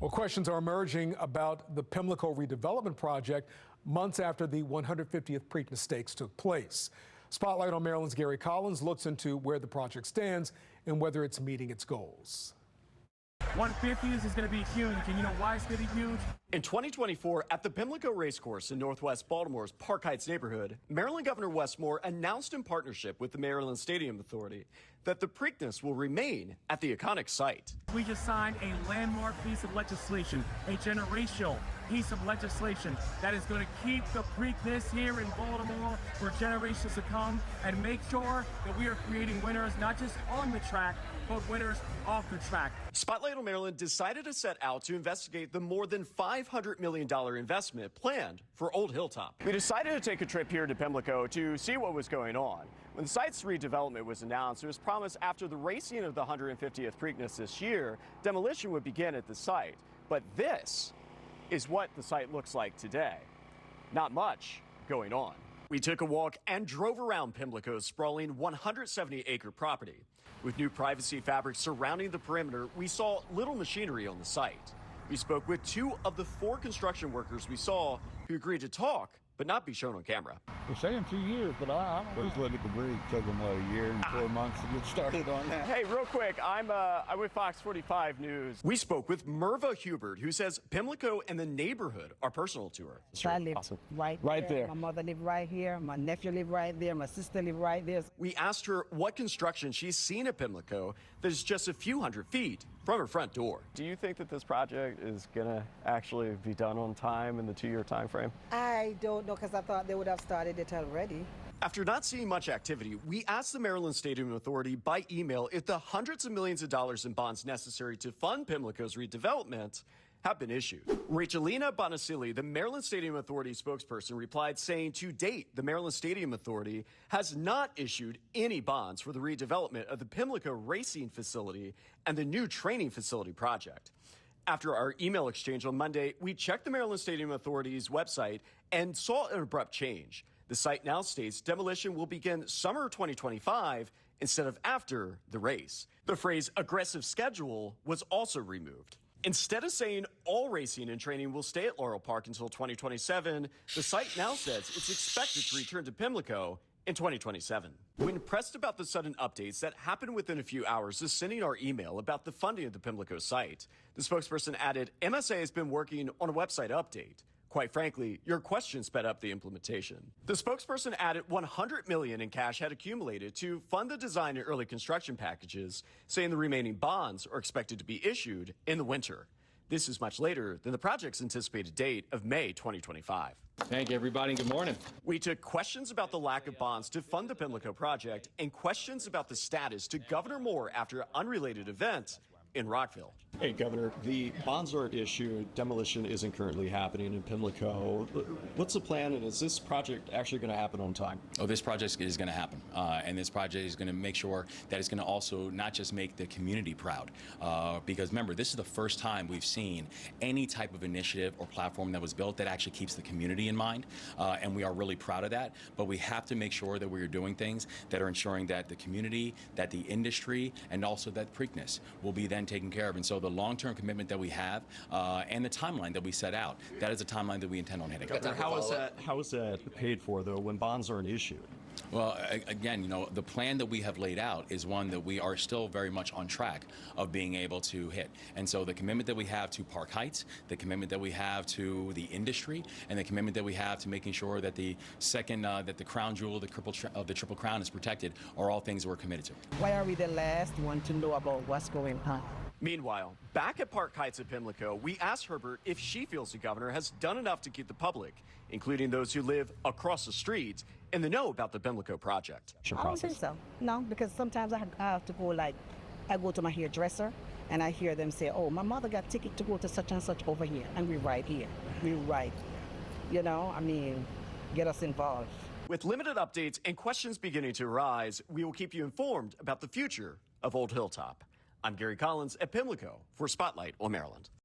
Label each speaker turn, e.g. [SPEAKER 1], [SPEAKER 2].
[SPEAKER 1] Well, questions are emerging about the Pimlico redevelopment project months after the 150th Preakness Stakes took place. Spotlight on Maryland's Gary Collins looks into where the project stands and whether it's meeting its goals.
[SPEAKER 2] 150th is going to be huge, and you know why it's going to be huge?
[SPEAKER 3] In 2024, at the Pimlico Race Course in northwest Baltimore's Park Heights neighborhood, Maryland Governor Wes Moore announced in partnership with the Maryland Stadium Authority that the Preakness will remain at the iconic site.
[SPEAKER 2] We just signed a landmark piece of legislation, a generational piece of legislation that is going to keep the Preakness here in Baltimore for generations to come and make sure that we are creating winners not just on the track, but winners off the track.
[SPEAKER 3] Spotlight on Maryland decided to set out to investigate the more than $500 million investment planned for Old Hilltop. We decided to take a trip here to Pimlico to see what was going on. When the site's redevelopment was announced, it was promised after the racing of the 150th Preakness this year, demolition would begin at the site. But this is what the site looks like today. Not much going on. We took a walk and drove around Pimlico's sprawling 170-acre property. With new privacy fabric surrounding the perimeter, we saw little machinery on the site. We spoke with 2 of the 4 construction workers we saw who agreed to talk but not be shown on camera.
[SPEAKER 4] They're saying 2 years, but I don't know. Just let it breathe. Took them a year and 4 months to get started on that.
[SPEAKER 3] Hey, real quick, I'm with Fox 45 News. We spoke with Merva Hubert, who says Pimlico and the neighborhood are personal to her.
[SPEAKER 5] I live right there. My mother lived right here. My nephew lived right there. My sister lived right there.
[SPEAKER 3] We asked her what construction she's seen at Pimlico that is just a few hundred feet from her front door.
[SPEAKER 6] Do you think that this project is going to actually be done on time in the 2-year time frame?
[SPEAKER 5] I don't know, because I thought they would have started it already.
[SPEAKER 3] After not seeing much activity, we asked the Maryland Stadium Authority by email if the hundreds of millions of dollars in bonds necessary to fund Pimlico's redevelopment have been issued. Rachelina Bonacilli, the Maryland Stadium Authority spokesperson, replied saying to date, the Maryland Stadium Authority has not issued any bonds for the redevelopment of the Pimlico racing facility and the new training facility project. After our email exchange on Monday, we checked the Maryland Stadium Authority's website and saw an abrupt change. The site now states demolition will begin summer 2025 instead of after the race. The phrase aggressive schedule was also removed. Instead of saying all racing and training will stay at Laurel Park until 2027, the site now says it's expected to return to Pimlico in 2027. When pressed about the sudden updates that happened within a few hours of sending our email about the funding of the Pimlico site, the spokesperson added, MSA has been working on a website update. Quite frankly, your question sped up the implementation. The spokesperson added $100 million in cash had accumulated to fund the design and early construction packages, saying the remaining bonds are expected to be issued in the winter. This is much later than the project's anticipated date of May 2025.
[SPEAKER 7] Thank you, everybody, and good morning.
[SPEAKER 3] We took questions about the lack of bonds to fund the Pimlico project and questions about the status to Governor Moore after an unrelated event in Rockville.
[SPEAKER 8] Hey, Governor, the bonds are issued. Demolition isn't currently happening in Pimlico. What's the plan, and is this project actually going to happen on time?
[SPEAKER 7] Oh, this project is going to happen, and this project is going to make sure that it's going to also not just make the community proud, because remember, this is the first time we've seen any type of initiative or platform that was built that actually keeps the community in mind, and we are really proud of that. But we have to make sure that we are doing things that are ensuring that the community, that the industry, and also that Preakness will be then taken care of. And so the long-term commitment that we have and the timeline that we set out, that is a timeline that we intend on hitting.
[SPEAKER 8] Governor, how is that paid for, though, when bonds aren't issued?
[SPEAKER 7] Well, again, you know, the plan that we have laid out is one that we are still very much on track of being able to hit. And so the commitment that we have to Park Heights, the commitment that we have to the industry, and the commitment that we have to making sure that the second, that the crown jewel of the Triple Crown is protected are all things we're committed to.
[SPEAKER 5] Why are we the last one to know about what's going on?
[SPEAKER 3] Meanwhile, back at Park Heights at Pimlico, we asked Herbert if she feels the governor has done enough to keep the public, including those who live across the street, in the know about the Pimlico project.
[SPEAKER 5] I don't think so. No, because sometimes I have to go, I go to my hairdresser and I hear them say, oh, my mother got ticket to go to such and such over here, and we're right here. We're right. You know, I mean, get us involved.
[SPEAKER 3] With limited updates and questions beginning to arise, we will keep you informed about the future of Old Hilltop. I'm Gary Collins at Pimlico for Spotlight on Maryland.